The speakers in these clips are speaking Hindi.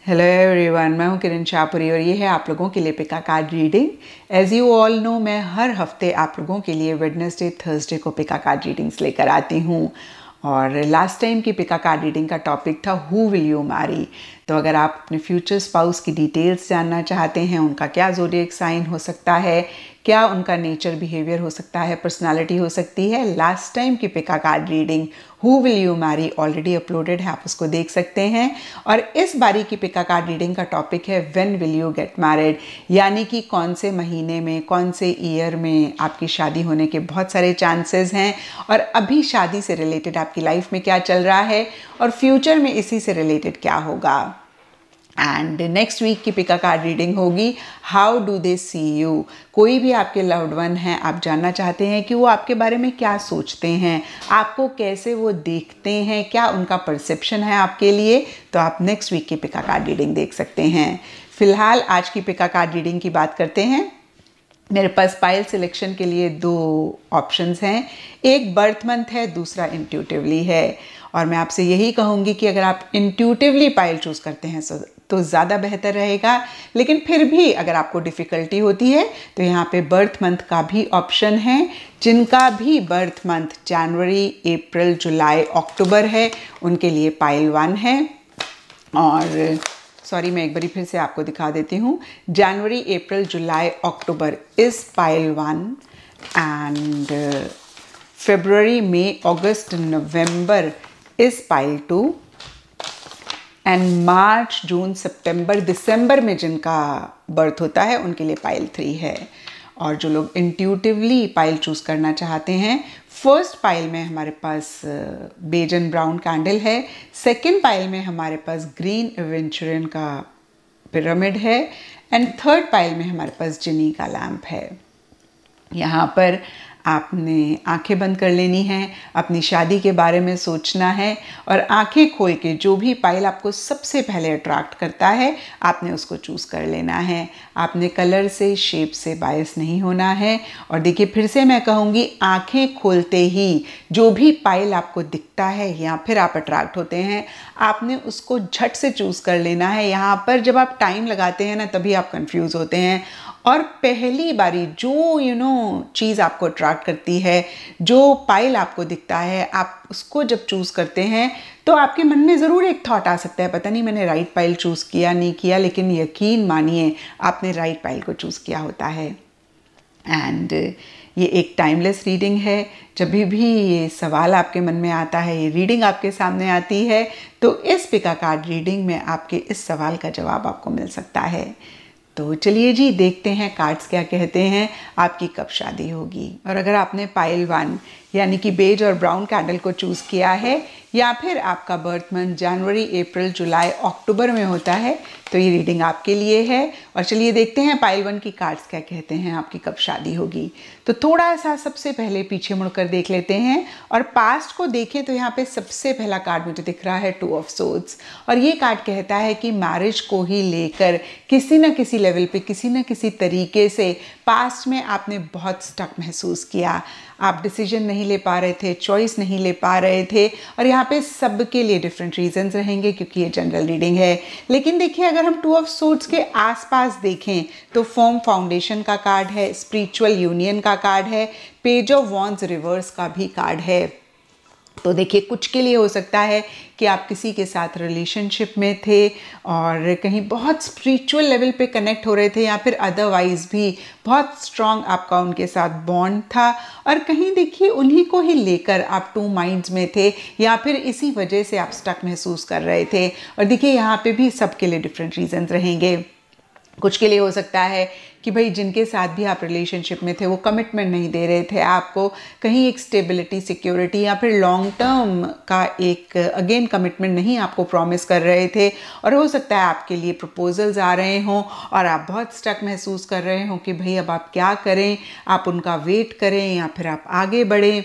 हेलो एवरीवन, मैं हूं किरण शाहपुरी और ये है आप लोगों के लिए pick a card reading. As you all know, मैं हर हफ्ते आप लोगों के लिए वेडनेसडे थर्सडे को पिका कार्ड रीडिंग्स लेकर आती हूं। और लास्ट टाइम की पिका कार्ड रीडिंग का टॉपिक था हु विल यू मैरी। तो अगर आप अपने फ्यूचर स्पाउस की डिटेल्स जानना चाहते हैं, उनका क्या ज़ोडिएक साइन हो सकता है, क्या उनका नेचर बिहेवियर हो सकता है, पर्सनालिटी हो सकती है, लास्ट टाइम की pick a card reading who will you marry already uploaded है, आप उसको देख सकते हैं। और इस बारी की पिका कार्ड रीडिंग का टॉपिक है when will you get married, यानी कि कौन से महीने में, कौन से ईयर में आपकी शादी होने के बहुत सारे चांसेस हैं, और अभी शादी से रिलेटेड आपकी लाइफ में क्या चल रहा है और फ्यूचर में इसी से रिलेटेड क्या होगा। एंड नेक्स्ट वीक की पिका कार्ड रीडिंग होगी how do they see you. कोई भी आपके लव्ड वन हैं, आप जानना चाहते हैं कि वो आपके बारे में क्या सोचते हैं, आपको कैसे वो देखते हैं, क्या उनका परसेप्शन है आपके लिए, तो आप नेक्स्ट वीक की पिका कार्ड रीडिंग देख सकते हैं। फिलहाल आज की पिका कार्ड रीडिंग की बात करते हैं। मेरे पास पाइल सिलेक्शन के लिए दो ऑप्शंस हैं, एक बर्थ मंथ है, दूसरा इंट्यूटिवली है। और मैं आपसे यही कहूँगी कि अगर आप इंट्यूटिवली पाइल चूज़ करते हैं तो ज़्यादा बेहतर रहेगा, लेकिन फिर भी अगर आपको डिफ़िकल्टी होती है तो यहाँ पे बर्थ मंथ का भी ऑप्शन है। जिनका भी बर्थ मंथ जनवरी, अप्रैल, जुलाई, अक्टूबर है, उनके लिए पाइल 1 है। और सॉरी, मैं एक बारी फिर से आपको दिखा देती हूँ। January, April, July, October is pile 1 and February, May, August, November is pile 2 and March, June, September, December में जिनका बर्थ होता है उनके लिए पाइल 3 है। और जो लोग इंट्यूटिवली पाइल चूज़ करना चाहते हैं, फर्स्ट पाइल में हमारे पास बेज एंड ब्राउन कैंडल है, सेकंड पाइल में हमारे पास ग्रीन एवेंचुरियन का पिरामिड है एंड थर्ड पाइल में हमारे पास जिनी का लैम्प है। यहाँ पर आपने आंखें बंद कर लेनी है, अपनी शादी के बारे में सोचना है और आंखें खोल के जो भी पाइल आपको सबसे पहले अट्रैक्ट करता है आपने उसको चूज़ कर लेना है। आपने कलर से, शेप से बायस नहीं होना है। और देखिए, फिर से मैं कहूँगी, आंखें खोलते ही जो भी पाइल आपको दिखता है या फिर आप अट्रैक्ट होते हैं, आपने उसको झट से चूज़ कर लेना है। यहाँ पर जब आप टाइम लगाते हैं ना, तभी आप कंफ्यूज होते हैं। और पहली बारी जो चीज़ आपको अट्रैक्ट करती है, जो पाइल आपको दिखता है, आप उसको जब चूज़ करते हैं तो आपके मन में ज़रूर एक थॉट आ सकता है, पता नहीं मैंने राइट पाइल चूज़ किया नहीं किया, लेकिन यकीन मानिए आपने राइट पाइल को चूज़ किया होता है। एंड ये एक टाइमलेस रीडिंग है। जब भी ये सवाल आपके मन में आता है, ये रीडिंग आपके सामने आती है, तो इस पिका कार्ड रीडिंग में आपके इस सवाल का जवाब आपको मिल सकता है। तो चलिए जी, देखते हैं कार्ड्स क्या कहते हैं, आपकी कब शादी होगी। और अगर आपने पाइल 1 यानी कि बेज और ब्राउन कैंडल को चूज़ किया है, या फिर आपका बर्थ मंथ जनवरी, अप्रैल, जुलाई, अक्टूबर में होता है, तो ये रीडिंग आपके लिए है। और चलिए देखते हैं पाइल 1 की कार्ड्स क्या कहते हैं, आपकी कब शादी होगी। तो थोड़ा सा सबसे पहले पीछे मुड़कर देख लेते हैं और पास्ट को देखें तो यहाँ पे सबसे पहला कार्ड मुझे दिख रहा है 2 ऑफ सोर्ड्स। और ये कार्ड कहता है कि मैरिज को ही लेकर किसी न किसी लेवल पे, किसी न किसी तरीके से पास्ट में आपने बहुत स्टक महसूस किया। आप डिसीजन नहीं ले पा रहे थे, चॉइस नहीं ले पा रहे थे, और यहाँ पे सबके लिए डिफरेंट रीजंस रहेंगे क्योंकि ये जनरल रीडिंग है। लेकिन देखिए, अगर हम 2 ऑफ सोर्ड्स के आसपास देखें तो फर्म फाउंडेशन का कार्ड है, स्पिरिचुअल यूनियन का कार्ड है, पेज ऑफ वॉन्ड्स रिवर्स का भी कार्ड है। तो देखिए, कुछ के लिए हो सकता है कि आप किसी के साथ रिलेशनशिप में थे और कहीं बहुत स्पिरिचुअल लेवल पे कनेक्ट हो रहे थे, या फिर अदरवाइज भी बहुत स्ट्रांग आपका उनके साथ बॉन्ड था, और कहीं देखिए उन्हीं को ही लेकर आप 2 माइंड्स में थे, या फिर इसी वजह से आप स्टक महसूस कर रहे थे। और देखिए, यहाँ पे भी सबके लिए डिफरेंट रीजंस रहेंगे। कुछ के लिए हो सकता है कि भाई जिनके साथ भी आप रिलेशनशिप में थे वो कमिटमेंट नहीं दे रहे थे आपको, कहीं एक स्टेबिलिटी, सिक्योरिटी या फिर लॉन्ग टर्म का एक अगेन कमिटमेंट नहीं आपको प्रॉमिस कर रहे थे। और हो सकता है आपके लिए प्रपोजल्स आ रहे हों और आप बहुत स्टक महसूस कर रहे हों कि भाई अब आप क्या करें, आप उनका वेट करें या फिर आप आगे बढ़ें,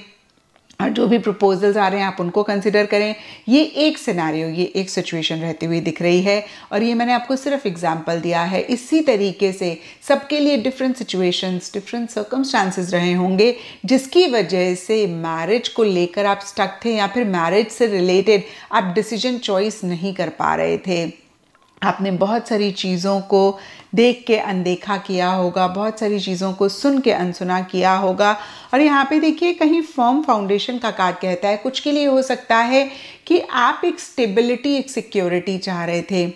और जो भी प्रपोजल्स आ रहे हैं आप उनको कंसिडर करें। ये एक सिनेरियो, ये एक सिचुएशन रहती हुई दिख रही है, और ये मैंने आपको सिर्फ एग्जांपल दिया है। इसी तरीके से सबके लिए डिफरेंट सिचुएशंस, डिफरेंट सर्कमस्टांसेस रहे होंगे, जिसकी वजह से मैरिज को लेकर आप स्टक थे, या फिर मैरिज से रिलेटेड आप डिसीजन चॉइस नहीं कर पा रहे थे। आपने बहुत सारी चीज़ों को देख के अनदेखा किया होगा, बहुत सारी चीज़ों को सुन के अनसुना किया होगा। और यहाँ पे देखिए कहीं फर्म फाउंडेशन का कार्ड कहता है, कुछ के लिए हो सकता है कि आप एक स्टेबिलिटी, एक सिक्योरिटी चाह रहे थे,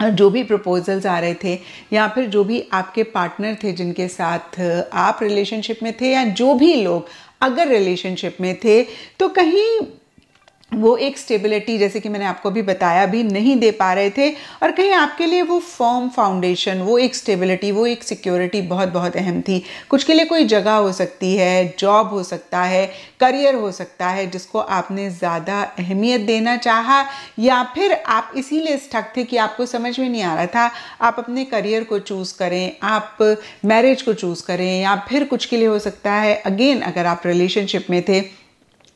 जो भी प्रपोजल्स आ रहे थे या फिर जो भी आपके पार्टनर थे जिनके साथ आप रिलेशनशिप में थे, या जो भी लोग अगर रिलेशनशिप में थे, तो कहीं वो एक स्टेबिलिटी, जैसे कि मैंने आपको भी बताया, भी नहीं दे पा रहे थे। और कहीं आपके लिए वो फर्म फाउंडेशन, वो एक स्टेबिलिटी, वो एक सिक्योरिटी बहुत बहुत अहम थी। कुछ के लिए कोई जगह हो सकती है, जॉब हो सकता है, करियर हो सकता है जिसको आपने ज़्यादा अहमियत देना चाहा, या फिर आप इसीलिए स्टक थे कि आपको समझ में नहीं आ रहा था आप अपने करियर को चूज़ करें, आप मैरिज को चूज़ करें, या फिर कुछ के लिए हो सकता है अगेन अगर आप रिलेशनशिप में थे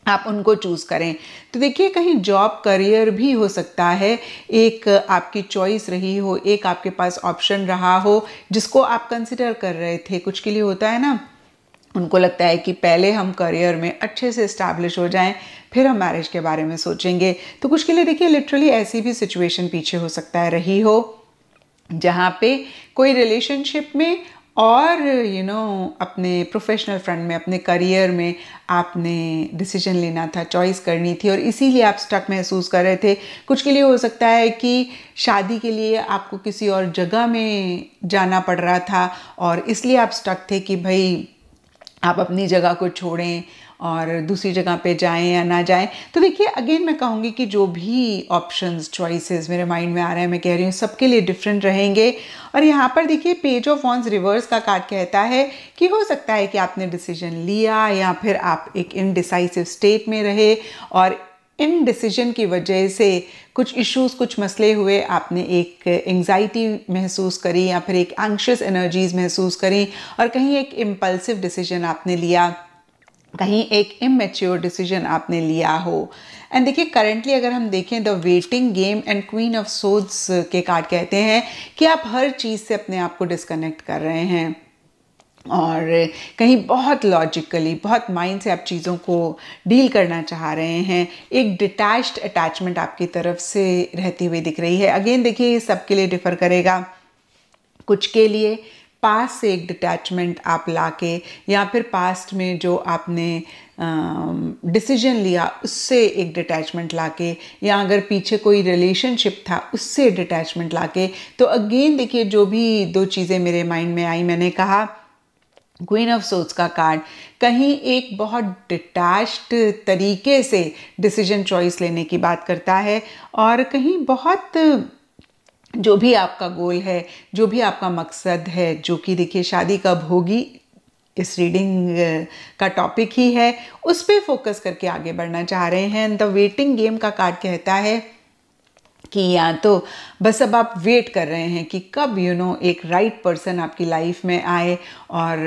आप उनको चूज़ करें। तो देखिए कहीं जॉब, करियर भी हो सकता है, एक आपकी चॉइस रही हो, एक आपके पास ऑप्शन रहा हो जिसको आप कंसिडर कर रहे थे। कुछ के लिए होता है ना, उनको लगता है कि पहले हम करियर में अच्छे से इस्टेब्लिश हो जाएं, फिर हम मैरिज के बारे में सोचेंगे। तो कुछ के लिए देखिए लिटरली ऐसी भी सिचुएशन पीछे हो सकता है रही हो, जहाँ पे कोई रिलेशनशिप में और अपने प्रोफेशनल फ्रंट में, अपने करियर में आपने डिसीजन लेना था, चॉइस करनी थी, और इसीलिए आप स्टक महसूस कर रहे थे। कुछ के लिए हो सकता है कि शादी के लिए आपको किसी और जगह में जाना पड़ रहा था और इसलिए आप स्टक थे कि भाई आप अपनी जगह को छोड़ें और दूसरी जगह पे जाएं या ना जाएं। तो देखिए अगेन मैं कहूँगी कि जो भी ऑप्शंस, चॉइसेस मेरे माइंड में आ रहे हैं, मैं कह रही हूँ सबके लिए डिफरेंट रहेंगे। और यहाँ पर देखिए पेज ऑफ वॉन्ड्स रिवर्स का कार्ड कहता है कि हो सकता है कि आपने डिसीजन लिया या फिर आप एक इनडिसाइसिव स्टेट में रहे, और इन डिसीजन की वजह से कुछ इश्यूज़, कुछ मसले हुए, आपने एक एंग्जाइटी महसूस करी या फिर एक एंग्शियस एनर्जीज महसूस करी, और कहीं एक इम्पल्सिव डिसीजन आपने लिया, कहीं एक इमेच्योर डिसीजन आपने लिया हो। एंड देखिए करंटली अगर हम देखें the waiting game and queen of swords के कार्ड कहते हैं कि आप हर चीज़ से अपने आप को डिस्कनेक्ट कर रहे हैं और कहीं बहुत लॉजिकली, बहुत माइंड से आप चीज़ों को डील करना चाह रहे हैं। एक डिटैच्ड अटैचमेंट आपकी तरफ से रहती हुई दिख रही है। अगेन देखिए ये सबके लिए डिफ़र करेगा। कुछ के लिए पास्ट से एक डिटैचमेंट आप लाके, या फिर पास्ट में जो आपने डिसीजन लिया उससे एक डिटैचमेंट लाके, या अगर पीछे कोई रिलेशनशिप था उससे डिटैचमेंट लाके। तो अगेन देखिए जो भी दो चीज़ें मेरे माइंड में आई, मैंने कहा क्वीन ऑफ सोर्ड्स का कार्ड कहीं एक बहुत डिटैच्ड तरीके से डिसीजन चॉइस लेने की बात करता है, और कहीं बहुत जो भी आपका गोल है, जो भी आपका मकसद है, जो कि देखिए शादी कब होगी इस रीडिंग का टॉपिक ही है, उस पे फोकस करके आगे बढ़ना चाह रहे हैं। द वेटिंग गेम का कार्ड कहता है कि या तो बस अब आप वेट कर रहे हैं कि कब एक राइट पर्सन आपकी लाइफ में आए और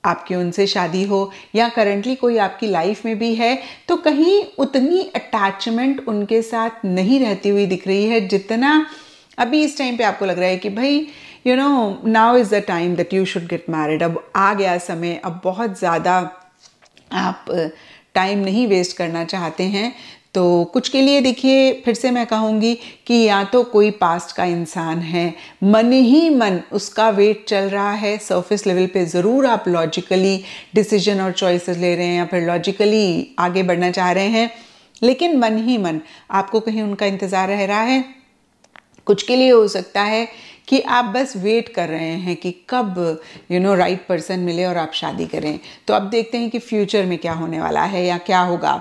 आपकी उनसे शादी हो, या करंटली कोई आपकी लाइफ में भी है तो कहीं उतनी अटैचमेंट उनके साथ नहीं रहती हुई दिख रही है जितना अभी इस टाइम पे आपको लग रहा है कि भाई now is the time that you should get married. अब आ गया समय, अब बहुत ज़्यादा आप टाइम नहीं वेस्ट करना चाहते हैं। तो कुछ के लिए देखिए फिर से मैं कहूँगी कि या तो कोई पास्ट का इंसान है, मन ही मन उसका वेट चल रहा है, सरफेस लेवल पे ज़रूर आप लॉजिकली डिसीजन और चॉइसेस ले रहे हैं या फिर लॉजिकली आगे बढ़ना चाह रहे हैं, लेकिन मन ही मन आपको कहीं उनका इंतज़ार रह रहा है। कुछ के लिए हो सकता है कि आप बस वेट कर रहे हैं कि कब राइट पर्सन मिले और आप शादी करें। तो अब देखते हैं कि फ्यूचर में क्या होने वाला है या क्या होगा।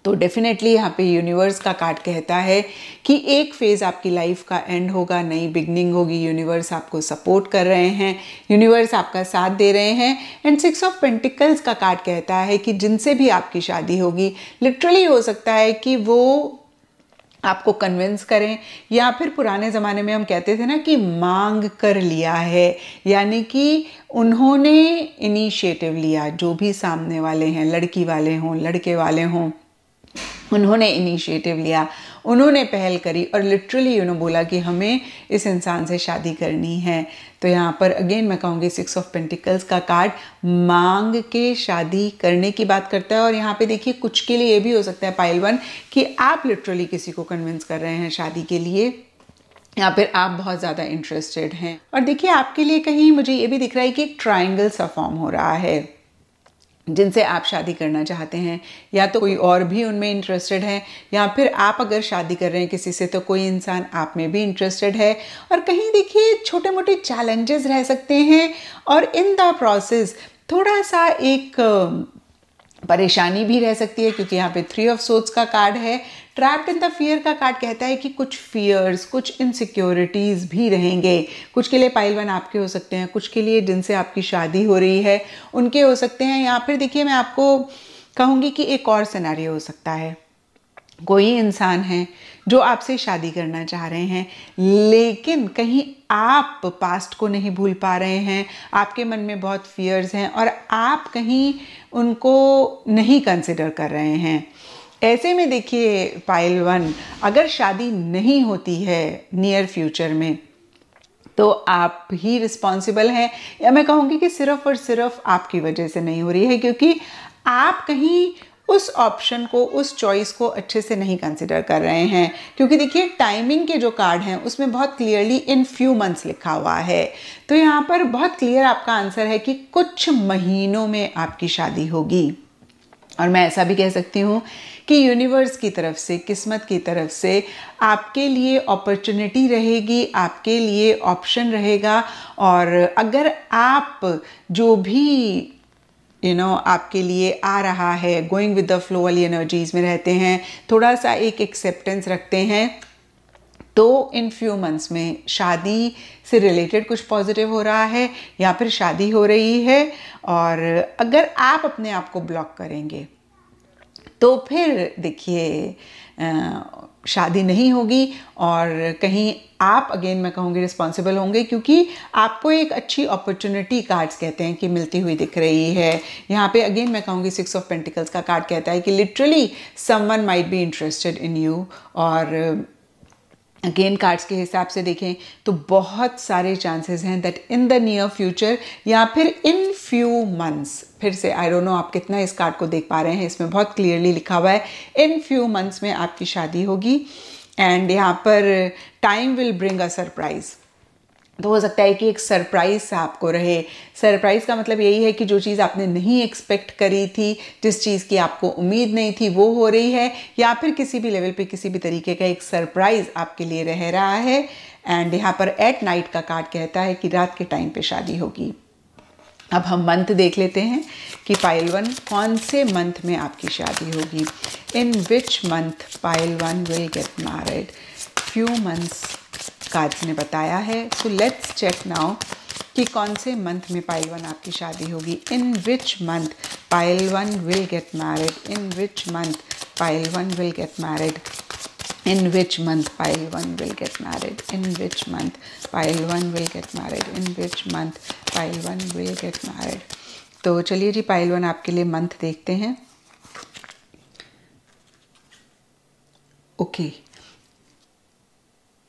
तो डेफिनेटली यहाँ पे यूनिवर्स का कार्ड कहता है कि एक फेज़ आपकी लाइफ का एंड होगा, नई बिगनिंग होगी। यूनिवर्स आपको सपोर्ट कर रहे हैं, यूनिवर्स आपका साथ दे रहे हैं। एंड 6 ऑफ पेंटिकल्स का कार्ड कहता है कि जिनसे भी आपकी शादी होगी, लिटरली हो सकता है कि वो आपको कन्विंस करें, या फिर पुराने ज़माने में हम कहते थे ना कि मांग कर लिया है, यानी कि उन्होंने इनिशिएटिव लिया। जो भी सामने वाले हैं, लड़की वाले हों, लड़के वाले हों, उन्होंने इनिशिएटिव लिया, उन्होंने पहल करी और लिटरली बोला कि हमें इस इंसान से शादी करनी है। तो यहाँ पर अगेन मैं कहूँगी 6 ऑफ पेंटिकल्स का कार्ड मांग के शादी करने की बात करता है। और यहाँ पे देखिए कुछ के लिए ये भी हो सकता है पाइल 1 कि आप लिटरली किसी को कन्विंस कर रहे हैं शादी के लिए, या फिर आप बहुत ज़्यादा इंटरेस्टेड हैं। और देखिए आपके लिए कहीं मुझे ये भी दिख रहा है कि एक ट्रायंगल सा फॉर्म हो रहा है जिनसे आप शादी करना चाहते हैं, या तो कोई और भी उनमें इंटरेस्टेड है, या फिर आप अगर शादी कर रहे हैं किसी से तो कोई इंसान आप में भी इंटरेस्टेड है। और कहीं देखिए छोटे मोटे चैलेंजेस रह सकते हैं और इन द प्रोसेस थोड़ा सा एक परेशानी भी रह सकती है, क्योंकि यहाँ पे 3 ऑफ सोर्ड्स का कार्ड है। ट्रैप्ड इन द फियर का कार्ड कहता है कि कुछ फियर्स, कुछ इनसिक्योरिटीज़ भी रहेंगे। कुछ के लिए पाइल 1 आपके हो सकते हैं, कुछ के लिए जिनसे आपकी शादी हो रही है उनके हो सकते हैं। या फिर देखिए मैं आपको कहूँगी कि एक और सिनेरियो हो सकता है, कोई इंसान है जो आपसे शादी करना चाह रहे हैं, लेकिन कहीं आप पास्ट को नहीं भूल पा रहे हैं, आपके मन में बहुत फियर्स हैं और आप कहीं उनको नहीं कंसिडर कर रहे हैं। ऐसे में देखिए पाइल 1, अगर शादी नहीं होती है नियर फ्यूचर में तो आप ही रिस्पॉन्सिबल हैं, या मैं कहूँगी कि सिर्फ और सिर्फ आपकी वजह से नहीं हो रही है, क्योंकि आप कहीं उस ऑप्शन को, उस चॉइस को अच्छे से नहीं कंसिडर कर रहे हैं। क्योंकि देखिए टाइमिंग के जो कार्ड हैं उसमें बहुत क्लियरली इन फ्यू मंथ्स लिखा हुआ है, तो यहाँ पर बहुत क्लियर आपका आंसर है कि कुछ महीनों में आपकी शादी होगी। और मैं ऐसा भी कह सकती हूँ कि यूनिवर्स की तरफ से, किस्मत की तरफ से आपके लिए अपॉर्चुनिटी रहेगी, आपके लिए ऑप्शन रहेगा। और अगर आप जो भी आपके लिए आ रहा है, गोइंग विद द फ्लो वाली एनर्जीज में रहते हैं, थोड़ा सा एक एक्सेप्टेंस रखते हैं, तो इन फ्यू मंथ्स में शादी से रिलेटेड कुछ पॉजिटिव हो रहा है या फिर शादी हो रही है। और अगर आप अपने आप को ब्लॉक करेंगे तो फिर देखिए शादी नहीं होगी, और कहीं आप अगेन मैं कहूँगी रिस्पॉन्सिबल होंगे, क्योंकि आपको एक अच्छी अपॉर्चुनिटी कार्ड्स कहते हैं कि मिलती हुई दिख रही है। यहाँ पे अगेन मैं कहूँगी 6 ऑफ पेंटिकल्स का कार्ड कहता है कि literally someone might be interested in you. और अगेन कार्ड्स के हिसाब से देखें तो बहुत सारे चांसेस हैं that in the near future या फिर इन फ्यू मंथ्स, फिर से आई डोंट नो आप कितना इस कार्ड को देख पा रहे हैं, इसमें बहुत क्लियरली लिखा हुआ है इन फ्यू मंथ्स में आपकी शादी होगी। एंड यहाँ पर time will bring a surprise, तो हो सकता है कि एक सरप्राइज आपको रहे। सरप्राइज का मतलब यही है कि जो चीज़ आपने नहीं एक्सपेक्ट करी थी, जिस चीज़ की आपको उम्मीद नहीं थी वो हो रही है, या फिर किसी भी लेवल पे किसी भी तरीके का एक सरप्राइज आपके लिए रह रहा है। एंड यहाँ पर एट नाइट का कार्ड कहता है कि रात के टाइम पे शादी होगी। अब हम मंथ देख लेते हैं कि पाइल 1 कौन से मंथ में आपकी शादी होगी। In which month pile 1 will get married. Few months cards ने बताया है, सो लेट्स चेक नाउ कि कौन से मंथ में पाइल 1 आपकी शादी होगी। In which month pile 1 will get married. In which month pile 1 will get married. In which month pile 1 will get married? In which month pile 1 will get married? In which month pile 1 will get married? तो चलिए जी पाइल 1 आपके लिए मंथ देखते हैं। ओके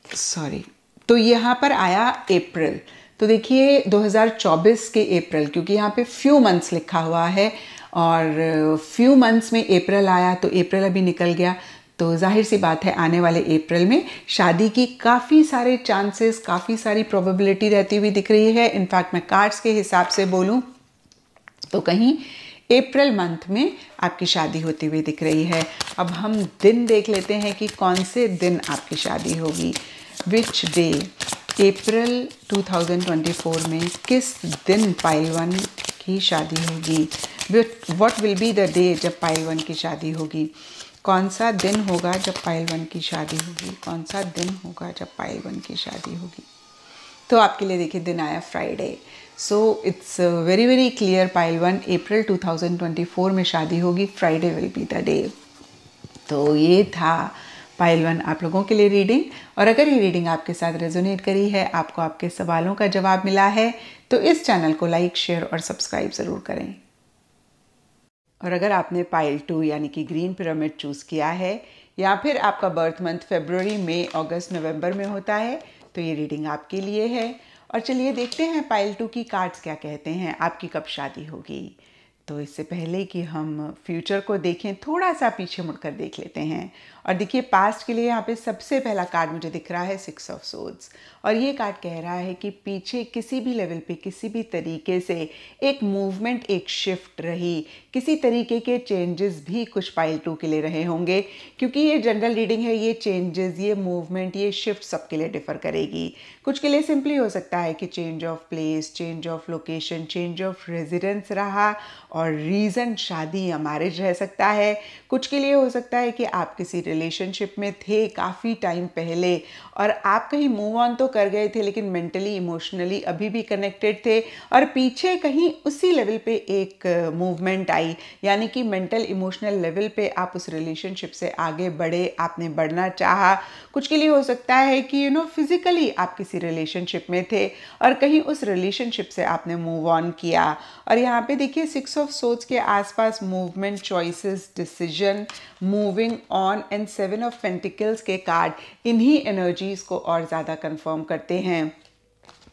सॉरी, तो यहाँ पर आया अप्रैल। तो देखिए 2024 के अप्रैल, क्योंकि यहाँ पे फ्यू मंथ्स लिखा हुआ है और फ्यू मंथ्स में अप्रैल आया, तो अप्रैल अभी निकल गया, तो जाहिर सी बात है आने वाले अप्रैल में शादी की काफ़ी सारे चांसेस, काफ़ी सारी प्रोबेबिलिटी रहती हुई दिख रही है। इनफैक्ट मैं कार्ड्स के हिसाब से बोलूँ तो कहीं अप्रैल मंथ में आपकी शादी होती हुई दिख रही है। अब हम दिन देख लेते हैं कि कौन से दिन आपकी शादी होगी। विच डे अप्रैल 2024 में किस दिन पाइल 1 की शादी होगी। What will be the day जब पाइल 1 की शादी होगी। कौन सा दिन होगा जब पाइल 1 की शादी होगी। कौन सा दिन होगा जब पाइल 1 की शादी होगी। तो आपके लिए देखिए दिन आया Friday. So it's very very clear pile 1 अप्रैल 2024 में शादी होगी। Friday will be the day. तो ये था पाइल 1 आप लोगों के लिए रीडिंग। और अगर ये रीडिंग आपके साथ रेजोनेट करी है, आपको आपके सवालों का जवाब मिला है, तो इस चैनल को लाइक, शेयर और सब्सक्राइब ज़रूर करें। और अगर आपने पाइल 2 यानी कि ग्रीन पिरामिड चूज़ किया है, या फिर आपका बर्थ मंथ फरवरी, मई, अगस्त, नवंबर में होता है, तो ये रीडिंग आपके लिए है। और चलिए देखते हैं पाइल 2 की कार्ड्स क्या कहते हैं, आपकी कब शादी होगी। तो इससे पहले कि हम फ्यूचर को देखें, थोड़ा सा पीछे मुड़कर देख लेते हैं और देखिए पास्ट के लिए यहाँ पे सबसे पहला कार्ड मुझे दिख रहा है 6 ऑफ सोर्ड्स, और ये कार्ड कह रहा है कि पीछे किसी भी लेवल पे किसी भी तरीके से एक मूवमेंट, एक शिफ्ट रही, किसी तरीके के चेंजेस भी कुछ पाइल 2 के लिए रहे होंगे, क्योंकि ये जनरल रीडिंग है। ये चेंजेस, ये मूवमेंट, ये शिफ्ट सबके लिए डिफर करेगी। कुछ के लिए सिंपली हो सकता है कि change of place, change of location, change of residence रहा और रीज़न शादी या मैरिज रह सकता है। कुछ के लिए हो सकता है कि आप किसी रिलेशनशिप में थे काफ़ी टाइम पहले और आप कहीं मूव ऑन तो कर गए थे, लेकिन मेंटली इमोशनली अभी भी कनेक्टेड थे और पीछे कहीं उसी लेवल पे एक मूवमेंट आई, यानी कि मेंटल इमोशनल लेवल पे आप उस रिलेशनशिप से आगे बढ़े, आपने बढ़ना चाहा। कुछ के लिए हो सकता है कि फिजिकली आप किसी रिलेशनशिप में थे और कहीं उस रिलेशनशिप से आपने मूव ऑन किया। और यहाँ पे देखिए 6 ऑफ सोर्ड्स के आसपास movement, choices, decision, moving on and 7 of pentacles के कार्ड इन्हीं एनर्जीज को और ज़्यादा कंफर्म करते हैं।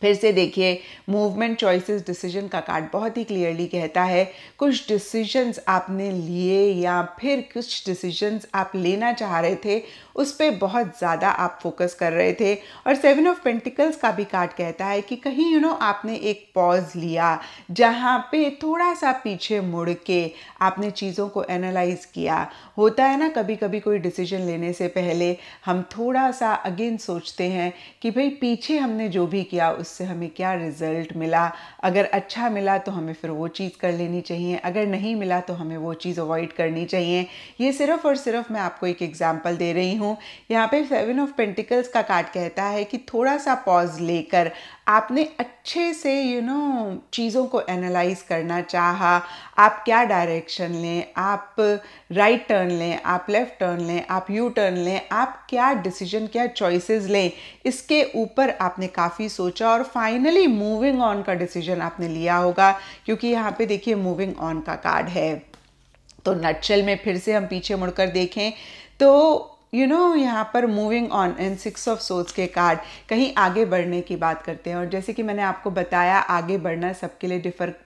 फिर से देखिए मूवमेंट, चॉइसेस, डिसीजन का कार्ड बहुत ही क्लियरली कहता है कुछ डिसीजंस आपने लिए या फिर कुछ डिसीजंस आप लेना चाह रहे थे, उस पर बहुत ज़्यादा आप फोकस कर रहे थे। और 7 ऑफ पेंटिकल्स का भी कार्ड कहता है कि कहीं आपने एक पॉज लिया, जहाँ पे थोड़ा सा पीछे मुड़ के आपने चीज़ों को एनालाइज किया। होता है ना, कभी कभी कोई डिसीजन लेने से पहले हम थोड़ा सा अगेन सोचते हैं कि भाई पीछे हमने जो भी किया उससे हमें क्या रिजल्ट मिला। अगर अच्छा मिला तो हमें फिर वो चीज़ कर लेनी चाहिए, अगर नहीं मिला तो हमें वो चीज़ अवॉइड करनी चाहिए। ये सिर्फ और सिर्फ मैं आपको एक एग्जांपल दे रही हूँ। यहाँ पे 7 ऑफ पेंटिकल्स का कार्ड कहता है कि थोड़ा सा पॉज लेकर आपने अच्छे से चीज़ों को एनालाइज करना चाहा। आप क्या डायरेक्शन लें, आप राइट टर्न लें, आप लेफ्ट टर्न लें, आप यू टर्न लें, आप क्या डिसीजन, क्या चॉइसेस लें, इसके ऊपर आपने काफ़ी सोचा और फाइनली मूविंग ऑन का डिसीजन आपने लिया होगा, क्योंकि यहाँ पे देखिए मूविंग ऑन का कार्ड है। तो नटशेल में फिर से हम पीछे मुड़कर देखें तो यहाँ पर moving on and 6 of swords के कार्ड कहीं आगे बढ़ने की बात करते हैं। और जैसे कि मैंने आपको बताया, आगे बढ़ना सबके लिए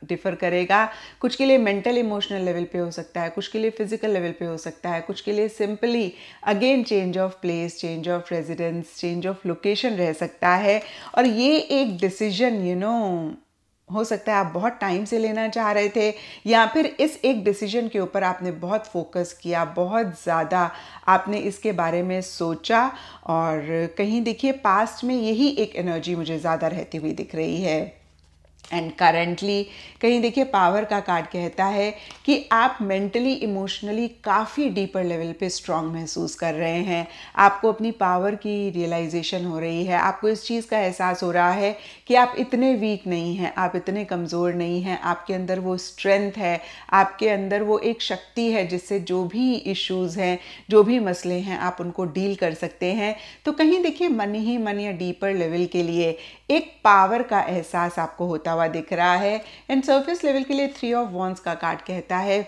डिफर करेगा। कुछ के लिए मेंटल इमोशनल लेवल पे हो सकता है, कुछ के लिए फिजिकल लेवल पे हो सकता है, कुछ के लिए simply again change of place, change of residence, change of location रह सकता है। और ये एक डिसीजन हो सकता है आप बहुत टाइम से लेना चाह रहे थे, या फिर इस एक डिसीजन के ऊपर आपने बहुत फोकस किया, बहुत ज़्यादा आपने इसके बारे में सोचा। और कहीं देखिए पास्ट में यही एक एनर्जी मुझे ज़्यादा रहती हुई दिख रही है। एंड करेंटली कहीं देखिए पावर का कार्ड कहता है कि आप मेंटली इमोशनली काफ़ी डीपर लेवल पे स्ट्रांग महसूस कर रहे हैं। आपको अपनी पावर की रियलाइजेशन हो रही है, आपको इस चीज़ का एहसास हो रहा है कि आप इतने वीक नहीं हैं, आप इतने कमज़ोर नहीं हैं। आपके अंदर वो स्ट्रेंथ है, आपके अंदर वो एक शक्ति है जिससे जो भी इश्यूज़ हैं, जो भी मसले हैं, आप उनको डील कर सकते हैं। तो कहीं देखिए मन ही मन या डीपर लेवल के लिए एक पावर का एहसास आपको होता हुआ दिख रहा है। एंड सरफेस लेवल के लिए 3 ऑफ वॉन्ड्स का कार्ड कहता है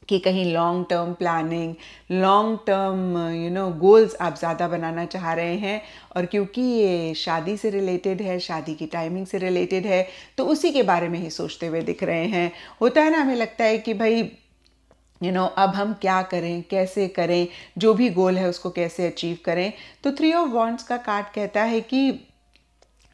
कि कहीं long term planning, long term goals आप ज़्यादा बनाना चाह रहे हैं। और क्योंकि ये शादी से रिलेटेड है, शादी की टाइमिंग से रिलेटेड है, तो उसी के बारे में ही सोचते हुए दिख रहे हैं। होता है ना, हमें लगता है कि भाई अब हम क्या करें, कैसे करें, जो भी गोल है उसको कैसे अचीव करें। तो 3 ऑफ वॉन्ड्स का कार्ड कहता है कि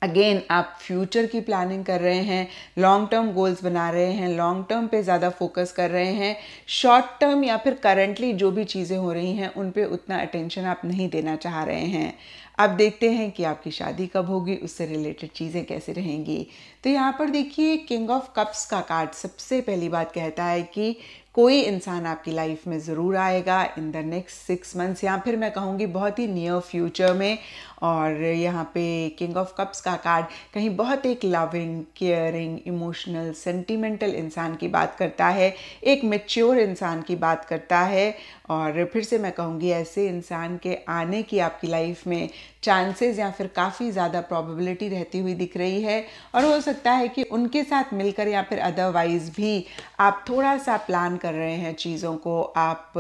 अगेन आप फ्यूचर की प्लानिंग कर रहे हैं, लॉन्ग टर्म गोल्स बना रहे हैं, लॉन्ग टर्म पे ज़्यादा फोकस कर रहे हैं। शॉर्ट टर्म या फिर करंटली जो भी चीज़ें हो रही हैं उन पे उतना अटेंशन आप नहीं देना चाह रहे हैं। अब देखते हैं कि आपकी शादी कब होगी, उससे रिलेटेड चीज़ें कैसे रहेंगी। तो यहाँ पर देखिए किंग ऑफ कप्स का कार्ड सबसे पहली बात कहता है कि कोई इंसान आपकी लाइफ में ज़रूर आएगा इन द नेक्स्ट 6 मंथ्स, या फिर मैं कहूँगी बहुत ही नियर फ्यूचर में। और यहाँ पे किंग ऑफ कप्स का कार्ड कहीं बहुत एक लविंग, केयरिंग, इमोशनल, सेंटिमेंटल इंसान की बात करता है, एक मैच्योर इंसान की बात करता है। और फिर से मैं कहूँगी ऐसे इंसान के आने की आपकी लाइफ में चांसेस या फिर काफ़ी ज़्यादा प्रोबेबिलिटी रहती हुई दिख रही है। और हो सकता है कि उनके साथ मिलकर या फिर अदरवाइज भी आप थोड़ा सा प्लान कर रहे हैं चीज़ों को, आप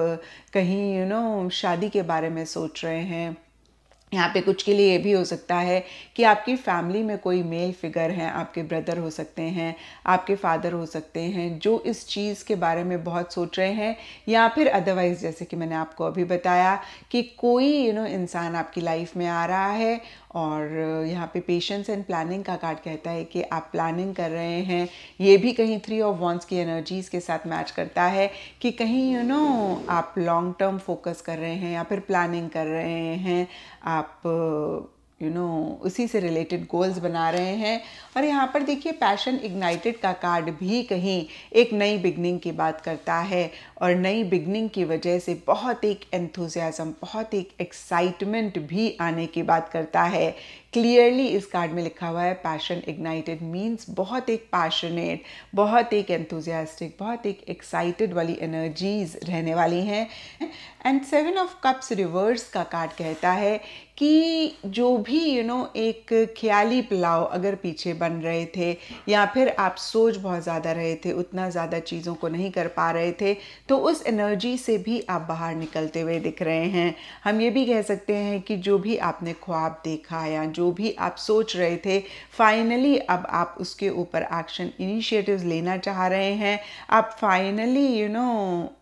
कहीं शादी के बारे में सोच रहे हैं, यहाँ पे कुछ के लिए ये भी हो सकता है कि आपकी फैमिली में कोई मेल फिगर हैं, आपके ब्रदर हो सकते हैं, आपके फादर हो सकते हैं, जो इस चीज़ के बारे में बहुत सोच रहे हैं, या फिर अदरवाइज़ जैसे कि मैंने आपको अभी बताया कि कोई इंसान आपकी लाइफ में आ रहा है और यहाँ पे पेशेंस एंड प्लानिंग का कार्ड कहता है कि आप प्लानिंग कर रहे हैं। ये भी कहीं 3 ऑफ वॉन्ड्स की एनर्जीज़ के साथ मैच करता है कि कहीं आप लॉन्ग टर्म फोकस कर रहे हैं या फिर प्लानिंग कर रहे हैं, आप उसी से रिलेटेड गोल्स बना रहे हैं। और यहाँ पर देखिए पैशन इग्नाइटेड का कार्ड भी कहीं एक नई बिगनिंग की बात करता है, और नई बिगनिंग की वजह से बहुत एक एंथुजियाज्म, बहुत एक एक्साइटमेंट भी आने की बात करता है। क्लियरली इस कार्ड में लिखा हुआ है पैशन इग्नाइटेड मीन्स बहुत एक पैशनेट, बहुत एक एंथुजियास्टिक, बहुत एक एक्साइटेड वाली एनर्जीज रहने वाली हैं। एंड 7 ऑफ कप्स रिवर्स का कार्ड कहता है कि जो भी एक ख्याली पुलाव अगर पीछे बन रहे थे, या फिर आप सोच बहुत ज़्यादा रहे थे, उतना ज़्यादा चीज़ों को नहीं कर पा रहे थे, तो उस एनर्जी से भी आप बाहर निकलते हुए दिख रहे हैं। हम ये भी कह सकते हैं कि जो भी आपने ख्वाब देखा या जो भी आप सोच रहे थे, फाइनली अब आप उसके ऊपर एक्शन इनिशिएटिव्स लेना चाह रहे हैं। आप फाइनली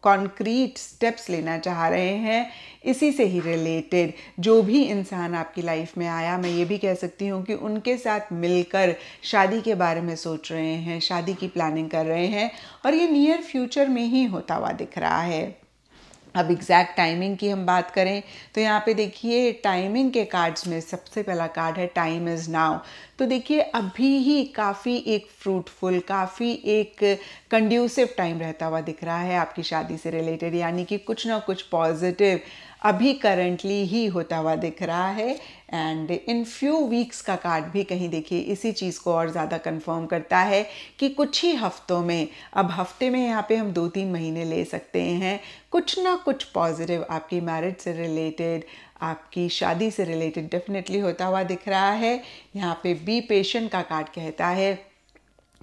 कॉन्क्रीट स्टेप्स लेना चाह रहे हैं। इसी से ही रिलेटेड जो भी इंसान आपकी लाइफ में आया, मैं ये भी कह सकती हूँ कि उनके साथ मिलकर शादी के बारे में सोच रहे हैं, शादी की प्लानिंग कर रहे हैं, और ये नियर फ्यूचर में ही होता हुआ दिख रहा है। अब एग्जैक्ट टाइमिंग की हम बात करें तो यहाँ पे देखिए टाइमिंग के कार्ड्स में सबसे पहला कार्ड है टाइम इज़ नाउ। तो देखिए अभी ही काफ़ी एक फ्रूटफुल, काफ़ी एक कंड्यूसिव टाइम रहता हुआ दिख रहा है आपकी शादी से रिलेटेड, यानी कि कुछ ना कुछ पॉजिटिव अभी करंटली ही होता हुआ दिख रहा है। एंड इन फ्यू वीक्स का कार्ड भी कहीं देखिए इसी चीज़ को और ज़्यादा कंफर्म करता है कि कुछ ही हफ्तों में, अब हफ्ते में यहाँ पे हम 2-3 महीने ले सकते हैं, कुछ ना कुछ पॉजिटिव आपकी मैरिज से रिलेटेड, आपकी शादी से रिलेटेड डेफिनेटली होता हुआ दिख रहा है। यहाँ पे बी पेशेंट का कार्ड कहता है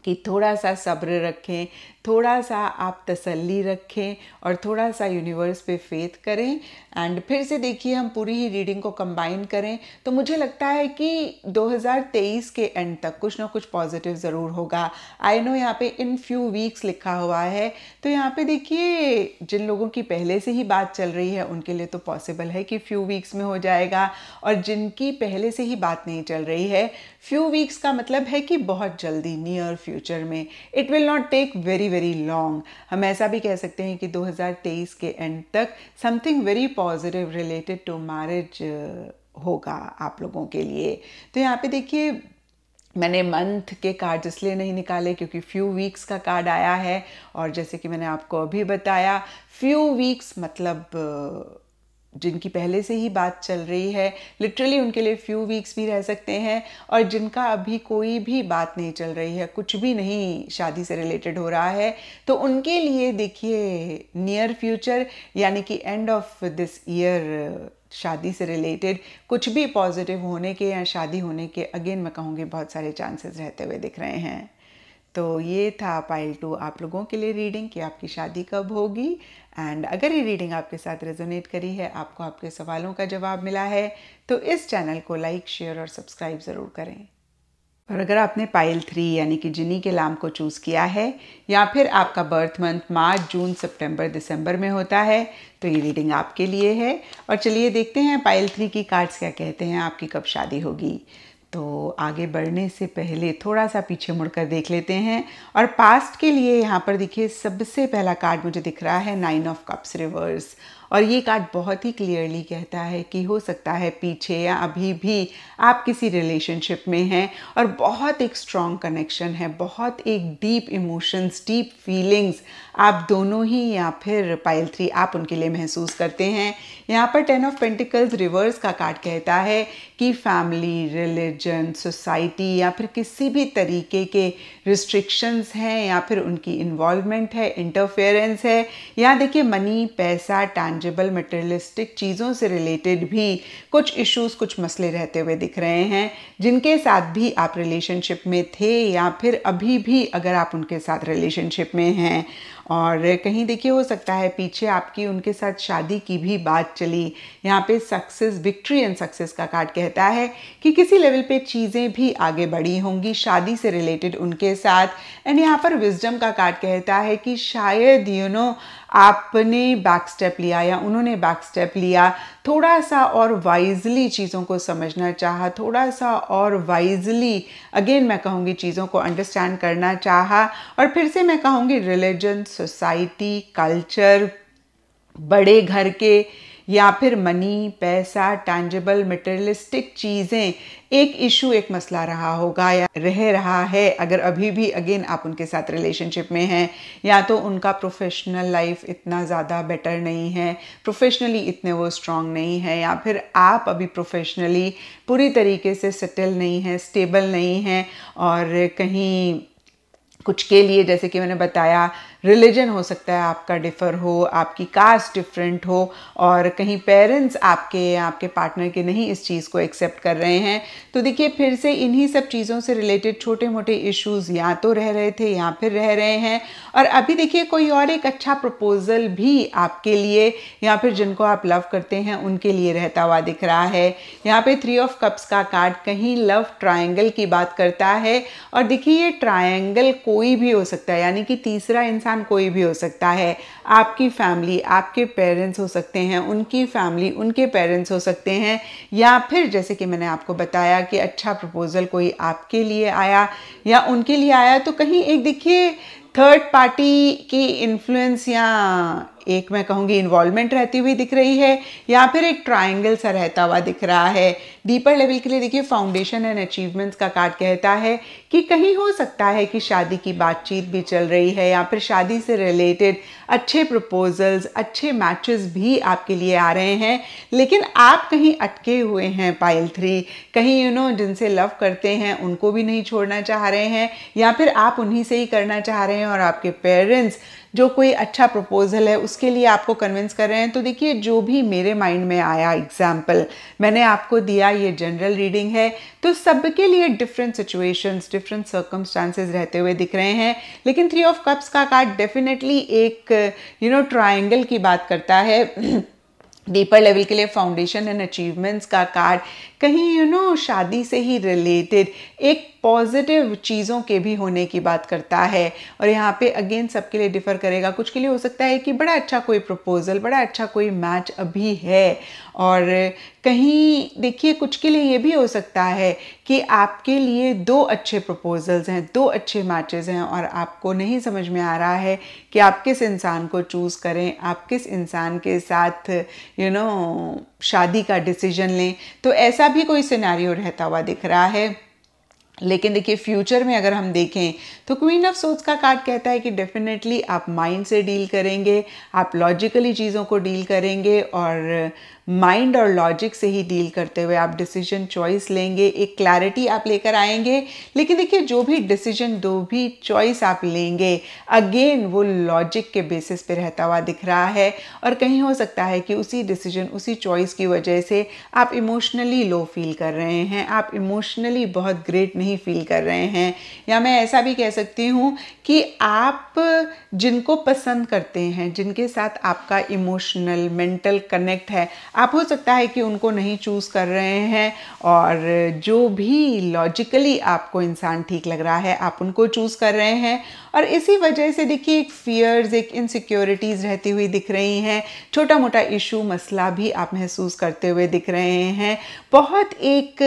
कि थोड़ा सा सब्र रखें, थोड़ा सा आप तसल्ली रखें और थोड़ा सा यूनिवर्स पे फेथ करें। एंड फिर से देखिए हम पूरी ही रीडिंग को कंबाइन करें तो मुझे लगता है कि 2023 के एंड तक कुछ ना कुछ पॉजिटिव ज़रूर होगा। आई नो यहाँ पे इन फ्यू वीक्स लिखा हुआ है, तो यहाँ पे देखिए जिन लोगों की पहले से ही बात चल रही है उनके लिए तो पॉसिबल है कि फ्यू वीक्स में हो जाएगा, और जिनकी पहले से ही बात नहीं चल रही है, फ्यू वीक्स का मतलब है कि बहुत जल्दी नियर फ्यूचर में, it will not take very very long. हम ऐसा भी कह सकते हैं कि 2023 के एंड तक something very positive related to marriage होगा आप लोगों के लिए। तो यहाँ पे देखिए मैंने मंथ के कार्ड इसलिए नहीं निकाले क्योंकि फ्यू वीक्स का कार्ड आया है, और जैसे कि मैंने आपको अभी बताया फ्यू वीक्स मतलब जिनकी पहले से ही बात चल रही है लिटरली उनके लिए फ्यू वीक्स भी रह सकते हैं, और जिनका अभी कोई भी बात नहीं चल रही है, कुछ भी नहीं शादी से रिलेटेड हो रहा है, तो उनके लिए देखिए नियर फ्यूचर यानी कि एंड ऑफ दिस ईयर शादी से रिलेटेड कुछ भी पॉजिटिव होने के या शादी होने के अगेन मैं कहूँगी बहुत सारे चांसेस रहते हुए दिख रहे हैं। तो ये था पाइल 2 आप लोगों के लिए रीडिंग कि आपकी शादी कब होगी। एंड अगर ये रीडिंग आपके साथ रेजोनेट करी है, आपको आपके सवालों का जवाब मिला है, तो इस चैनल को लाइक, शेयर और सब्सक्राइब ज़रूर करें। और अगर आपने पाइल 3 यानी कि जिनी के लाम को चूज़ किया है, या फिर आपका बर्थ मंथ मार्च, जून, सितंबर, दिसंबर में होता है, तो ये रीडिंग आपके लिए है। और चलिए देखते हैं पाइल 3 की कार्ड्स क्या कहते हैं, आपकी कब शादी होगी। तो आगे बढ़ने से पहले थोड़ा सा पीछे मुड़कर देख लेते हैं, और पास्ट के लिए यहाँ पर देखिए सबसे पहला कार्ड मुझे दिख रहा है 9 ऑफ कप्स रिवर्स, और ये कार्ड बहुत ही क्लियरली कहता है कि हो सकता है पीछे या अभी भी आप किसी रिलेशनशिप में हैं और बहुत एक स्ट्रॉन्ग कनेक्शन है, बहुत एक डीप इमोशंस, डीप फीलिंग्स आप दोनों ही या फिर पाइल 3 आप उनके लिए महसूस करते हैं। यहाँ पर 10 ऑफ पेंटिकल्स रिवर्स का कार्ड कहता है कि फैमिली, रिलीजन, सोसाइटी या फिर किसी भी तरीके के रिस्ट्रिक्शंस हैं या फिर उनकी इन्वॉल्वमेंट है, इंटरफेरेंस है। यहाँ देखिए मनी, पैसा, टैंजिबल मटेरियलिस्टिक चीज़ों से रिलेटेड भी कुछ इश्यूज, कुछ मसले रहते हुए दिख रहे हैं, जिनके साथ भी आप रिलेशनशिप में थे या फिर अभी भी अगर आप उनके साथ रिलेशनशिप में हैं। और कहीं देखिए हो सकता है पीछे आपकी उनके साथ शादी की भी बात चली। यहाँ पे सक्सेस, विक्ट्री एंड सक्सेस का कार्ड कहता है कि किसी लेवल पे चीज़ें भी आगे बढ़ी होंगी शादी से रिलेटेड उनके साथ। एंड यहाँ पर विजडम का कार्ड कहता है कि शायद आपने बैक स्टेप लिया या उन्होंने बैक स्टेप लिया, थोड़ा सा और वाइजली चीज़ों को समझना चाहा, थोड़ा सा और वाइजली अगेन मैं कहूँगी चीज़ों को अंडरस्टैंड करना चाहा। और फिर से मैं कहूँगी रिलीजन, सोसाइटी, कल्चर, बड़े घर के या फिर मनी, पैसा, टैंजिबल मटेरियलिस्टिक चीज़ें एक इशू, एक मसला रहा होगा या रह रहा है। अगर अभी भी अगेन आप उनके साथ रिलेशनशिप में हैं, या तो उनका प्रोफेशनल लाइफ इतना ज़्यादा बेटर नहीं है, प्रोफेशनली इतने वो स्ट्रांग नहीं है, या फिर आप अभी प्रोफेशनली पूरी तरीके से सेटल नहीं हैं, स्टेबल नहीं हैं, और कहीं कुछ के लिए जैसे कि मैंने बताया रिलीजन हो सकता है आपका डिफ़र हो, आपकी कास्ट डिफरेंट हो, और कहीं पेरेंट्स आपके पार्टनर के नहीं इस चीज़ को एक्सेप्ट कर रहे हैं। तो देखिए फिर से इन्हीं सब चीज़ों से रिलेटेड छोटे मोटे इश्यूज़ या तो रह रहे थे या फिर रह रहे हैं। और अभी देखिए कोई और एक अच्छा प्रपोजल भी आपके लिए या फिर जिनको आप लव करते हैं उनके लिए रहता हुआ दिख रहा है। यहाँ पे 3 ऑफ कप्स का कार्ड कहीं लव ट्रायंगल की बात करता है। और देखिए ये ट्रायंगल कोई भी हो सकता है, यानी कि तीसरा इंसान कोई भी हो सकता है। आपकी फैमिली, आपके पेरेंट्स हो सकते हैं, उनकी फैमिली, उनके पेरेंट्स हो सकते हैं, या फिर जैसे कि मैंने आपको बताया कि अच्छा प्रपोजल कोई आपके लिए आया या उनके लिए आया। तो कहीं एक देखिए थर्ड पार्टी की इन्फ्लुएंस या एक मैं कहूँगी इन्वॉल्वमेंट रहती हुई दिख रही है, या फिर एक ट्रायंगल सा रहता हुआ दिख रहा है। डीपर लेवल के लिए देखिए फाउंडेशन एंड अचीवमेंट्स का कार्ड कहता है कि कहीं हो सकता है कि शादी की बातचीत भी चल रही है, या फिर शादी से रिलेटेड अच्छे प्रपोजल्स, अच्छे मैचेस भी आपके लिए आ रहे हैं, लेकिन आप कहीं अटके हुए हैं पाइल 3। कहीं जिनसे लव करते हैं उनको भी नहीं छोड़ना चाह रहे हैं, या फिर आप उन्हीं से ही करना चाह रहे हैं, और आपके पेरेंट्स जो कोई अच्छा प्रपोजल है उसके लिए आपको कन्विंस कर रहे हैं। तो देखिए जो भी मेरे माइंड में आया एग्जाम्पल मैंने आपको दिया, ये जनरल रीडिंग है, तो सबके लिए डिफरेंट सिचुएशंस, डिफरेंट सर्कमस्टांसेस रहते हुए दिख रहे हैं। लेकिन 3 ऑफ कप्स का कार्ड डेफिनेटली एक ट्रायंगल की बात करता है। डीपर लेवल के लिए फाउंडेशन एंड अचीवमेंट्स का कार्ड कहीं शादी से ही रिलेटेड एक पॉजिटिव चीज़ों के भी होने की बात करता है। और यहाँ पे अगेन सबके लिए डिफ़र करेगा। कुछ के लिए हो सकता है कि बड़ा अच्छा कोई प्रपोजल, बड़ा अच्छा कोई मैच अभी है, और कहीं देखिए कुछ के लिए ये भी हो सकता है कि आपके लिए 2 अच्छे प्रपोजल्स हैं, 2 अच्छे मैचेस हैं, और आपको नहीं समझ में आ रहा है कि आप किस इंसान को चूज़ करें, आप किस इंसान के साथ शादी का डिसीजन लें। तो ऐसा भी कोई सिनेरियो रहता हुआ दिख रहा है। लेकिन देखिए फ्यूचर में अगर हम देखें तो क्वीन ऑफ सोर्ड्स का कार्ड कहता है कि डेफिनेटली आप माइंड से डील करेंगे, आप लॉजिकली चीज़ों को डील करेंगे, और माइंड और लॉजिक से ही डील करते हुए आप डिसीजन चॉइस लेंगे, एक क्लैरिटी आप लेकर आएंगे। लेकिन देखिए जो भी डिसीजन, जो भी चॉइस आप लेंगे अगेन वो लॉजिक के बेसिस पे रहता हुआ दिख रहा है। और कहीं हो सकता है कि उसी डिसीजन, उसी चॉइस की वजह से आप इमोशनली लो फील कर रहे हैं, आप इमोशनली बहुत ग्रेट नहीं फील कर रहे हैं, या मैं ऐसा भी कह सकती हूँ कि आप जिनको पसंद करते हैं, जिनके साथ आपका इमोशनल मेंटल कनेक्ट है, आप हो सकता है कि उनको नहीं चूज़ कर रहे हैं, और जो भी लॉजिकली आपको इंसान ठीक लग रहा है आप उनको चूज़ कर रहे हैं। और इसी वजह से देखिए एक फियर्स, एक इनसिक्योरिटीज़ रहती हुई दिख रही हैं, छोटा मोटा इशू, मसला भी आप महसूस करते हुए दिख रहे हैं। बहुत एक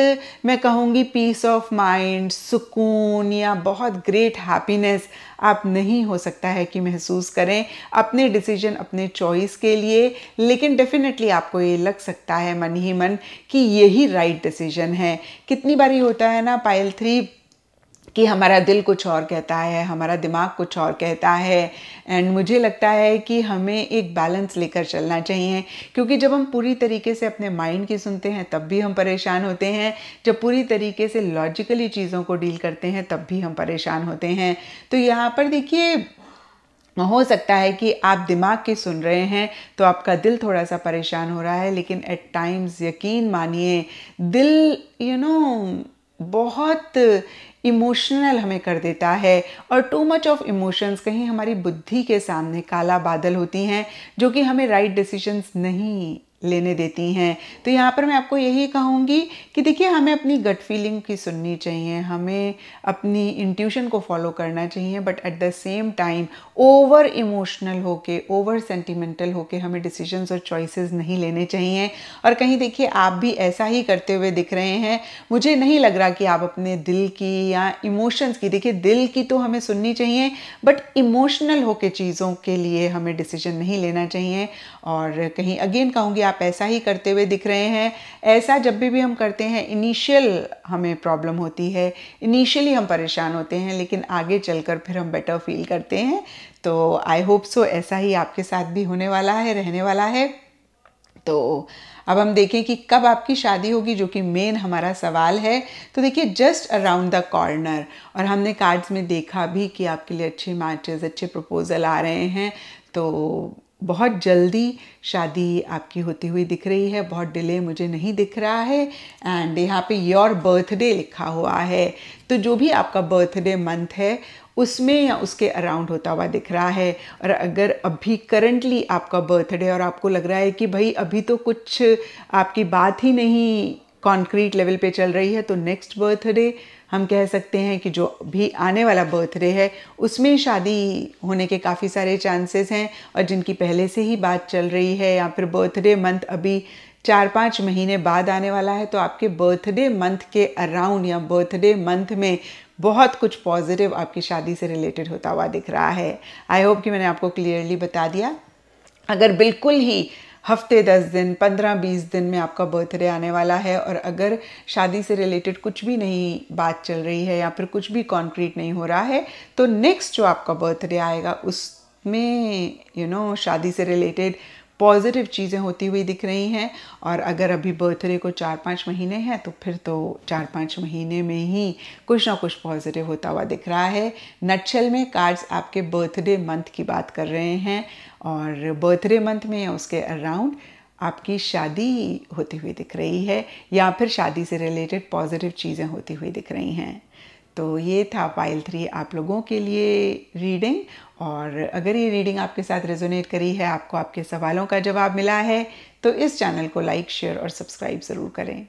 मैं कहूँगी पीस ऑफ माइंड, सुकून या बहुत ग्रेट हैप्पीनेस आप नहीं हो सकता है कि महसूस करें अपने डिसीजन, अपने चॉइस के लिए। लेकिन डेफिनेटली आपको ये लग सकता है मन ही मन कि यही राइट डिसीजन है। कितनी बारी होता है ना पाइल 3 कि हमारा दिल कुछ और कहता है, हमारा दिमाग कुछ और कहता है, एंड मुझे लगता है कि हमें एक बैलेंस लेकर चलना चाहिए, क्योंकि जब हम पूरी तरीके से अपने माइंड की सुनते हैं तब भी हम परेशान होते हैं, जब पूरी तरीके से लॉजिकली चीज़ों को डील करते हैं तब भी हम परेशान होते हैं। तो यहाँ पर देखिए हो सकता है कि आप दिमाग की सुन रहे हैं तो आपका दिल थोड़ा सा परेशान हो रहा है, लेकिन एट टाइम्स यकीन मानिए दिल बहुत इमोशनल हमें कर देता है, और टू मच ऑफ इमोशंस कहीं हमारी बुद्धि के सामने काला बादल होती हैं जो कि हमें राइट डिसीजंस नहीं लेने देती हैं। तो यहाँ पर मैं आपको यही कहूँगी कि देखिए, हमें अपनी गट फीलिंग की सुननी चाहिए, हमें अपनी इंट्यूशन को फॉलो करना चाहिए, but at the same time over emotional होके, ओवर सेंटिमेंटल होके हमें डिसीजंस और चॉइसेस नहीं लेने चाहिए। और कहीं देखिए, आप भी ऐसा ही करते हुए दिख रहे हैं। मुझे नहीं लग रहा कि आप अपने दिल की या इमोशंस की, देखिए दिल की तो हमें सुननी चाहिए, बट इमोशनल होके चीज़ों के लिए हमें डिसीजन नहीं लेना चाहिए। और कहीं अगेन कहूँगी, आप ऐसा ही करते हुए दिख रहे हैं। ऐसा जब भी हम करते हैं, इनिशियल हमें प्रॉब्लम होती है, इनिशियली हम परेशान होते हैं, लेकिन आगे चलकर फिर हम बेटर फील करते हैं। तो आई होप सो ऐसा ही आपके साथ भी होने वाला है, रहने वाला है। तो अब हम देखें कि कब आपकी शादी होगी, जो कि मेन हमारा सवाल है। तो देखिए, जस्ट अराउंड द कॉर्नर, और हमने कार्ड्स में देखा भी कि आपके लिए अच्छे मैचेस, अच्छे प्रपोजल आ रहे हैं। तो बहुत जल्दी शादी आपकी होती हुई दिख रही है, बहुत डिले मुझे नहीं दिख रहा है। एंड यहाँ पे योर बर्थडे लिखा हुआ है, तो जो भी आपका बर्थडे मंथ है उसमें या उसके अराउंड होता हुआ दिख रहा है। और अगर अभी करंटली आपका बर्थडे और आपको लग रहा है कि भाई अभी तो कुछ आपकी बात ही नहीं कॉन्क्रीट लेवल पे चल रही है, तो नेक्स्ट बर्थडे हम कह सकते हैं कि जो भी आने वाला बर्थडे है उसमें शादी होने के काफ़ी सारे चांसेस हैं। और जिनकी पहले से ही बात चल रही है, या फिर बर्थडे मंथ अभी 4-5 महीने बाद आने वाला है, तो आपके बर्थडे मंथ के अराउंड या बर्थडे मंथ में बहुत कुछ पॉजिटिव आपकी शादी से रिलेटेड होता हुआ दिख रहा है। आई होप कि मैंने आपको क्लियरली बता दिया। अगर बिल्कुल ही हफ्ते 10 दिन 15-20 दिन में आपका बर्थडे आने वाला है, और अगर शादी से रिलेटेड कुछ भी नहीं बात चल रही है या फिर कुछ भी कॉन्क्रीट नहीं हो रहा है, तो नेक्स्ट जो आपका बर्थडे आएगा उसमें शादी से रिलेटेड पॉजिटिव चीज़ें होती हुई दिख रही हैं। और अगर अभी बर्थडे को 4-5 महीने हैं, तो फिर तो 4-5 महीने में ही कुछ ना कुछ पॉजिटिव होता हुआ दिख रहा है। नटशेल में कार्ड्स आपके बर्थडे मंथ की बात कर रहे हैं, और बर्थडे मंथ में या उसके अराउंड आपकी शादी होती हुई दिख रही है, या फिर शादी से रिलेटेड पॉजिटिव चीज़ें होती हुई दिख रही हैं। तो ये था पाइल 3 आप लोगों के लिए रीडिंग। और अगर ये रीडिंग आपके साथ रेजोनेट करी है, आपको आपके सवालों का जवाब मिला है, तो इस चैनल को लाइक, शेयर और सब्सक्राइब ज़रूर करें।